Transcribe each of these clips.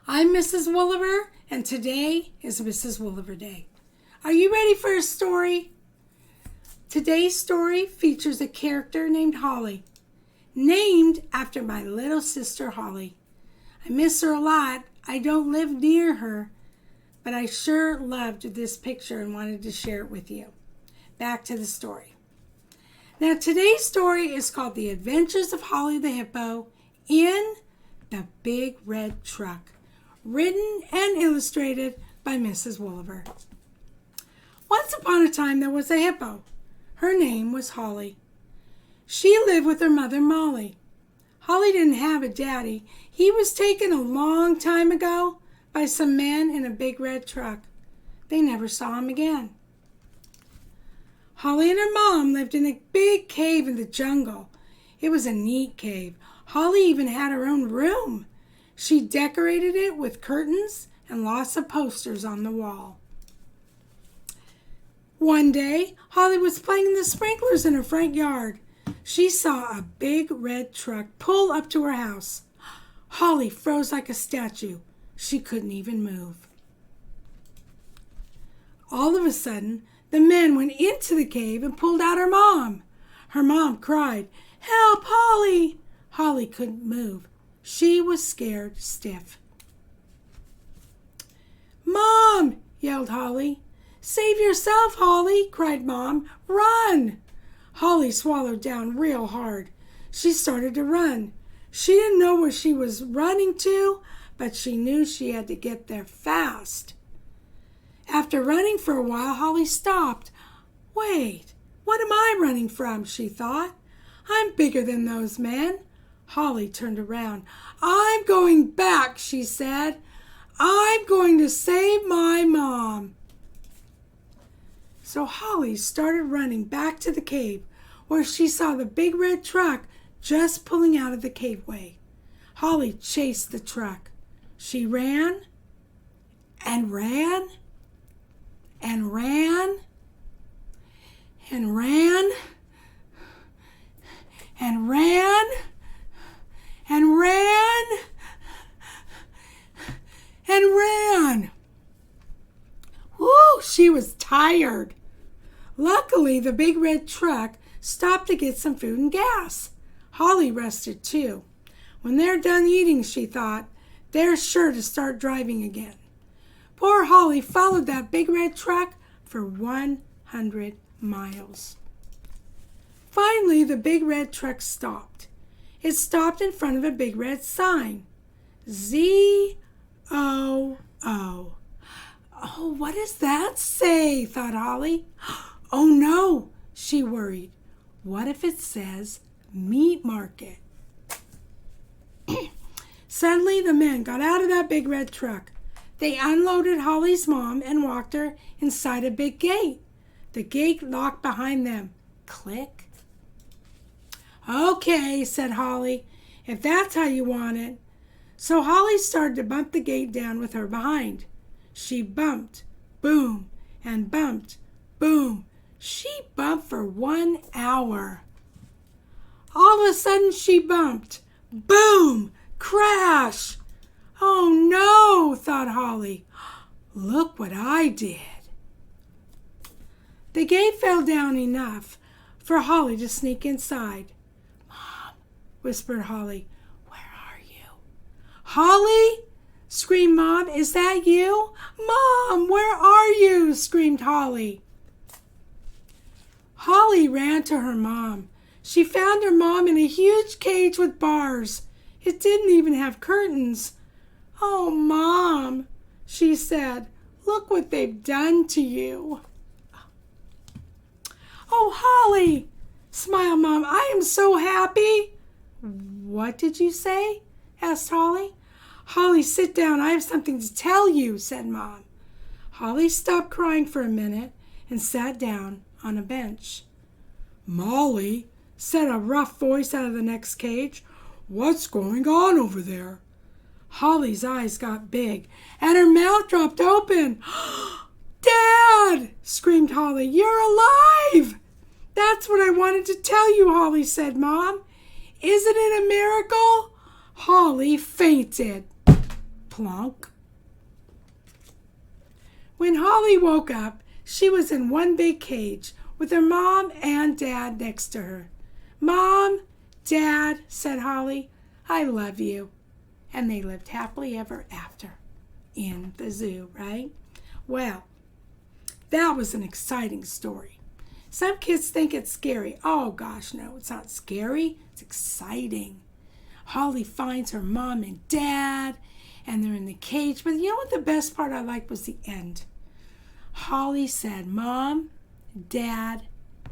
I'm Mrs. Wooliver, and today is Mrs. Wooliver Day. Are you ready for a story? Today's story features a character named Holly, named after my little sister Holly. I miss her a lot. I don't live near her, but I sure loved this picture and wanted to share it with you. Back to the story. Now, today's story is called The Adventures of Holli the Hippo in the Big Red Truck, written and illustrated by Mrs. Wooliver. Once upon a time, there was a hippo. Her name was Holli. She lived with her mother, Molly. Holli didn't have a daddy. He was taken a long time ago by some men in a big red truck. They never saw him again. Holli and her mom lived in a big cave in the jungle. It was a neat cave. Holli even had her own room. She decorated it with curtains and lots of posters on the wall. One day, Holli was playing the sprinklers in her front yard. She saw a big red truck pull up to her house. Holli froze like a statue. She couldn't even move. All of a sudden, the men went into the cave and pulled out her mom. Her mom cried, "Help, Holli!" Holli couldn't move. She was scared stiff. "Mom!" yelled Holli. "Save yourself, Holli!" cried Mom. "Run!" Holli swallowed down real hard. She started to run. She didn't know where she was running to, but she knew she had to get there fast. After running for a while, Holli stopped. "Wait, what am I running from?" she thought. "I'm bigger than those men." Holli turned around. "I'm going back," she said. "I'm going to save my mom." So Holli started running back to the cave, where she saw the big red truck just pulling out of the caveway. Holli chased the truck. She ran and ran and ran and ran and ran and ran and ran. Woo, she was tired. Luckily, the big red truck stopped to get some food and gas. Holli rested too. When they're done eating, she thought, they're sure to start driving again. Poor Holli followed that big red truck for 100 miles. Finally, the big red truck stopped. It stopped in front of a big red sign. Z-O-O. "Oh, what does that say?" thought Holli. "Oh no," she worried. "What if it says meat market?" Suddenly, the men got out of that big red truck. They unloaded Holli's mom and walked her inside a big gate. The gate locked behind them. Click. "Okay," said Holli, "if that's how you want it." So Holli started to bump the gate down with her behind. She bumped, boom, and bumped, boom. She bumped for 1 hour. All of a sudden she bumped, boom, crash. "Oh no," thought Holli. "Look what I did." The gate fell down enough for Holli to sneak inside. "Mom," whispered Holli, "where are you?" "Holli!" screamed Mom. "Is that you?" "Mom, where are you?" screamed Holli. Holli ran to her mom. She found her mom in a huge cage with bars. It didn't even have curtains. "Oh, Mom," she said, "look what they've done to you." "Oh, Holli," smiled Mom, "I am so happy." "What did you say?" asked Holli. "Holli, sit down. I have something to tell you," said Mom. Holli stopped crying for a minute and sat down on a bench. "Molly," said a rough voice out of the next cage, "what's going on over there?" Holli's eyes got big and her mouth dropped open. "Dad!" screamed Holli. "You're alive!" "That's what I wanted to tell you," Holli said, Mom. "Isn't it a miracle?" Holli fainted. Plonk. When Holly woke up, she was in one big cage with her mom and dad next to her. "Mom, Dad," said Holly, "I love you." And they lived happily ever after in the zoo, right? Well, that was an exciting story. Some kids think it's scary. Oh gosh, no, it's not scary. It's exciting. Holly finds her mom and dad, and they're in the cage. But you know what the best part I liked was the end. Holly said, "Mom, Dad,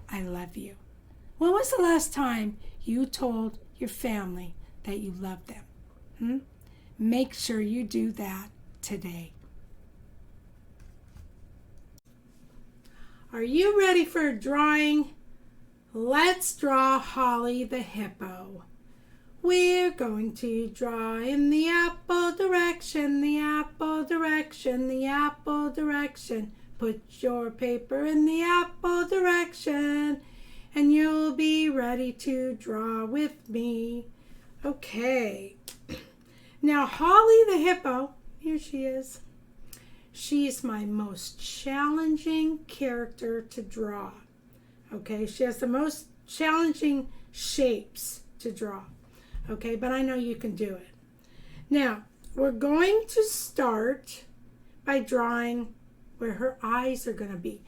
I love you." When was the last time you told your family that you love them? Make sure you do that today. Are you ready for a drawing? Let's draw Holly the hippo. We're going to draw in the apple direction, the apple direction, the apple direction. Put your paper in the apple direction, and you'll be ready to draw with me. Okay. Now, Holly the hippo, here she is. She's my most challenging character to draw. Okay, she has the most challenging shapes to draw. Okay, but I know you can do it. Now, we're going to start by drawing where her eyes are going to be.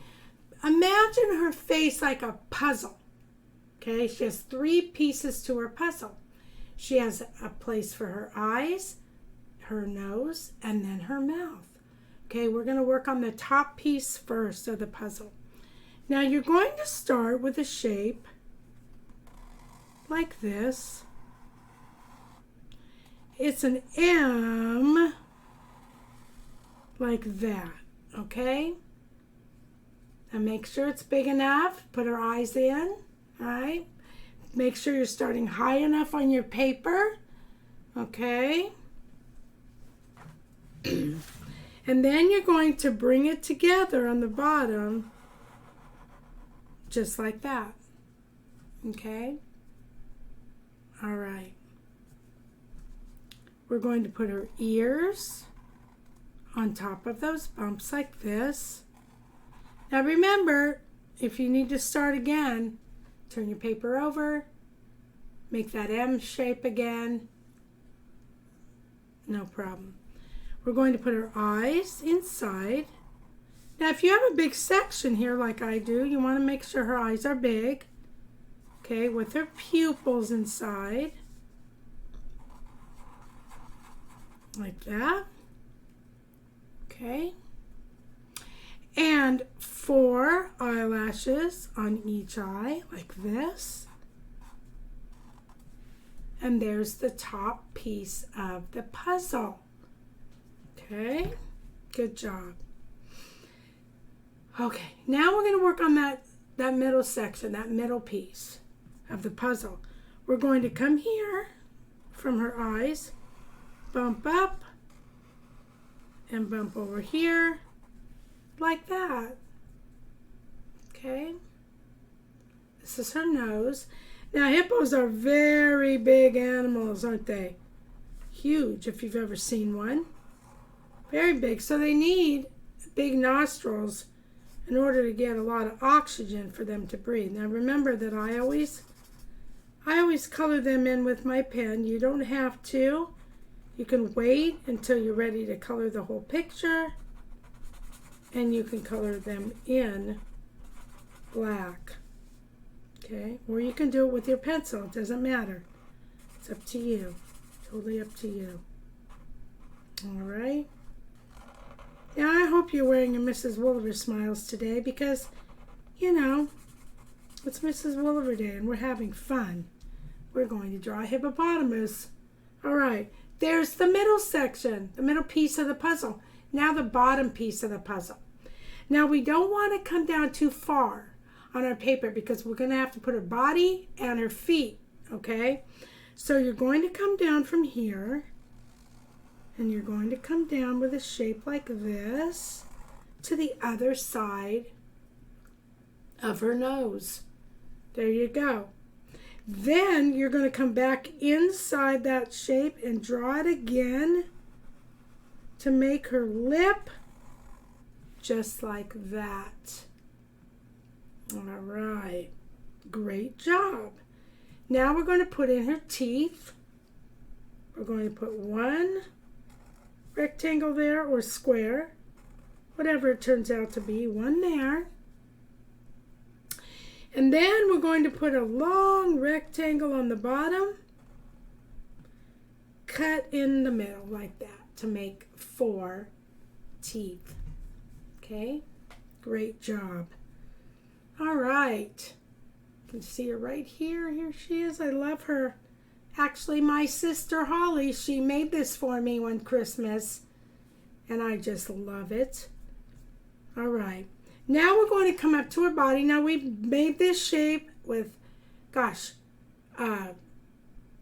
Imagine her face like a puzzle. Okay, she has 3 pieces to her puzzle. She has a place for her eyes, her nose, and then her mouth. Okay, we're going to work on the top piece first of the puzzle. Now you're going to start with a shape like this. It's an M like that, okay? And make sure it's big enough. Put her eyes in, all right? Make sure you're starting high enough on your paper, okay? And then you're going to bring it together on the bottom, just like that, okay? All right. We're going to put her ears on top of those bumps like this. Now remember, if you need to start again, turn your paper over, make that M shape again, no problem. We're going to put her eyes inside. Now if you have a big section here like I do, you want to make sure her eyes are big, okay, with her pupils inside, like that, okay. And 4 eyelashes on each eye, like this. And there's the top piece of the puzzle. Okay, good job. Okay, now we're going to work on that middle section, that middle piece of the puzzle. We're going to come here from her eyes, bump up, and bump over here, like that. Okay, this is her nose. Now hippos are very big animals, aren't they? Huge, if you've ever seen one. Very big, so they need big nostrils in order to get a lot of oxygen for them to breathe. Now remember that I always color them in with my pen. You don't have to. You can wait until you're ready to color the whole picture, and you can color them in black. Okay, or you can do it with your pencil. It doesn't matter. It's up to you. Totally up to you. All right. Now I hope you're wearing your Mrs. Wolliver smiles today because, you know, it's Mrs. Wolliver Day and we're having fun. We're going to draw a hippopotamus. All right, there's the middle section, the middle piece of the puzzle. Now the bottom piece of the puzzle. Now we don't want to come down too far on our paper because we're going to have to put her body and her feet, okay? So you're going to come down from here, and you're going to come down with a shape like this to the other side of her nose. There you go. Then you're going to come back inside that shape and draw it again to make her lip just like that. All right, great job. Now we're going to put in her teeth. We're going to put one rectangle there, or square, whatever it turns out to be, one there. And then we're going to put a long rectangle on the bottom, cut in the middle like that to make 4 teeth. Okay, great job. All right, you can see her right here. Here she is. I love her. Actually, my sister Holly, she made this for me one Christmas, and I just love it. All right, now we're going to come up to her body. Now we've made this shape with,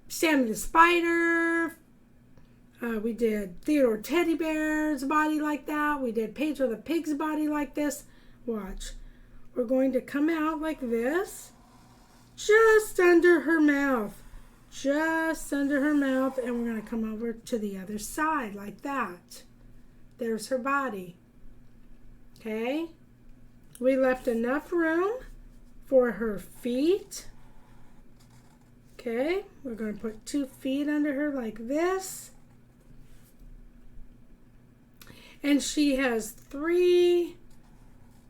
Sammy the Spider. We did Theodore Teddy Bear's body like that. We did Pedro the Pig's body like this. Watch. We're going to come out like this, just under her mouth. Just under her mouth, and we're going to come over to the other side like that. There's her body. Okay? We left enough room for her feet. Okay? We're going to put 2 feet under her like this. And she has 3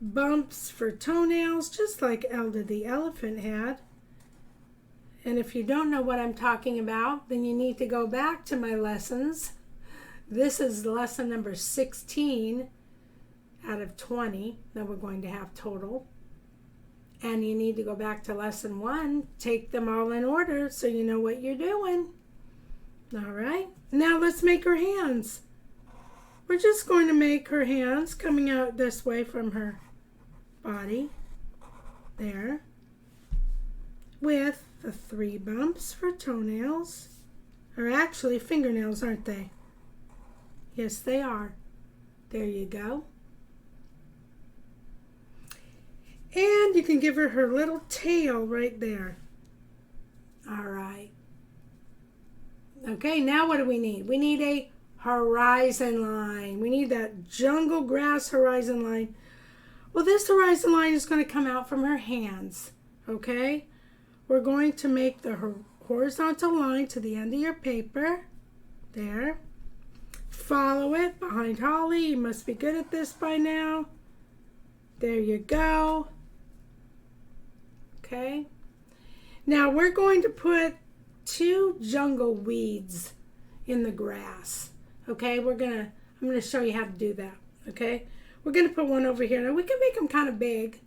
bumps for toenails, just like Elda the elephant had. And if you don't know what I'm talking about, then you need to go back to my lessons. This is lesson number 16 out of 20 that we're going to have total. And you need to go back to lesson 1, take them all in order so you know what you're doing. All right, now let's make her hands. We're just going to make her hands coming out this way from her body. There. With the 3 bumps for toenails. Or actually fingernails, aren't they? Yes, they are. There you go. And you can give her her little tail right there. All right. Okay, now what do we need? We need a horizon line. We need that jungle grass horizon line. Well, this horizon line is going to come out from her hands. Okay? We're going to make the horizontal line to the end of your paper. There. Follow it behind Holly. You must be good at this by now. There you go. Okay. Now we're going to put 2 jungle weeds in the grass. Okay, I'm gonna show you how to do that. Okay, we're gonna put one over here. Now we can make them kind of big.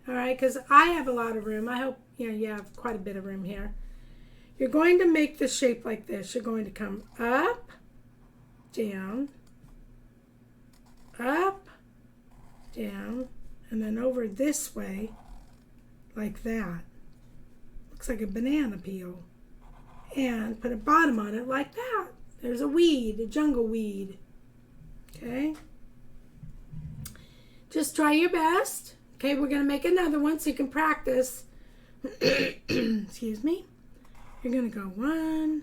All right, because I have a lot of room. I hope you have quite a bit of room here. You're going to make the shape like this. You're going to come up, down, up, down, and then over this way, like that. Looks like a banana peel. And put a bottom on it like that. There's a weed, a jungle weed. Okay? Just try your best. Okay, we're going to make another one so you can practice. Excuse me. You're going to go 1,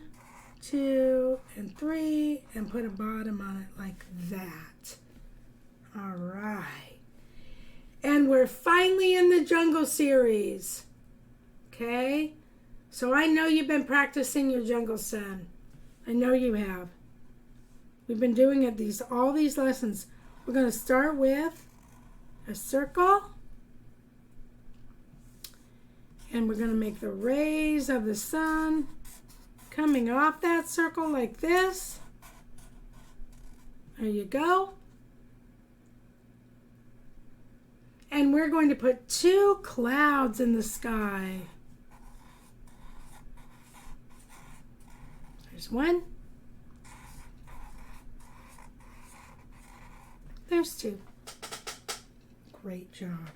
2, and 3, and put a bottom on it like that. All right. And we're finally in the jungle series. Okay? So I know you've been practicing your jungle sun. I know you have. We've been doing it all these lessons. We're going to start with a circle. And we're going to make the rays of the sun coming off that circle like this. There you go. And we're going to put 2 clouds in the sky. There's 1. There's 2. Great job.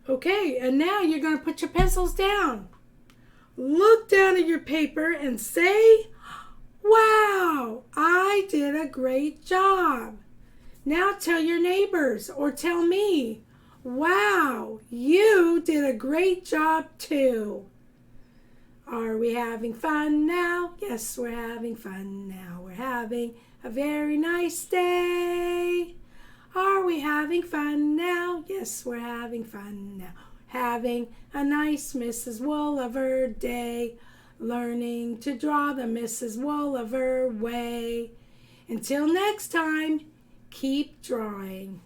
Okay, and now you're going to put your pencils down. Look down at your paper and say, wow, I did a great job. Now tell your neighbors or tell me, wow, you did a great job too. Are we having fun now? Yes, we're having fun now. We're having a very nice day. Are we having fun now? Yes, we're having fun now. Having a nice Mrs. Wolliver day. Learning to draw the Mrs. Wolliver way. Until next time, keep drawing.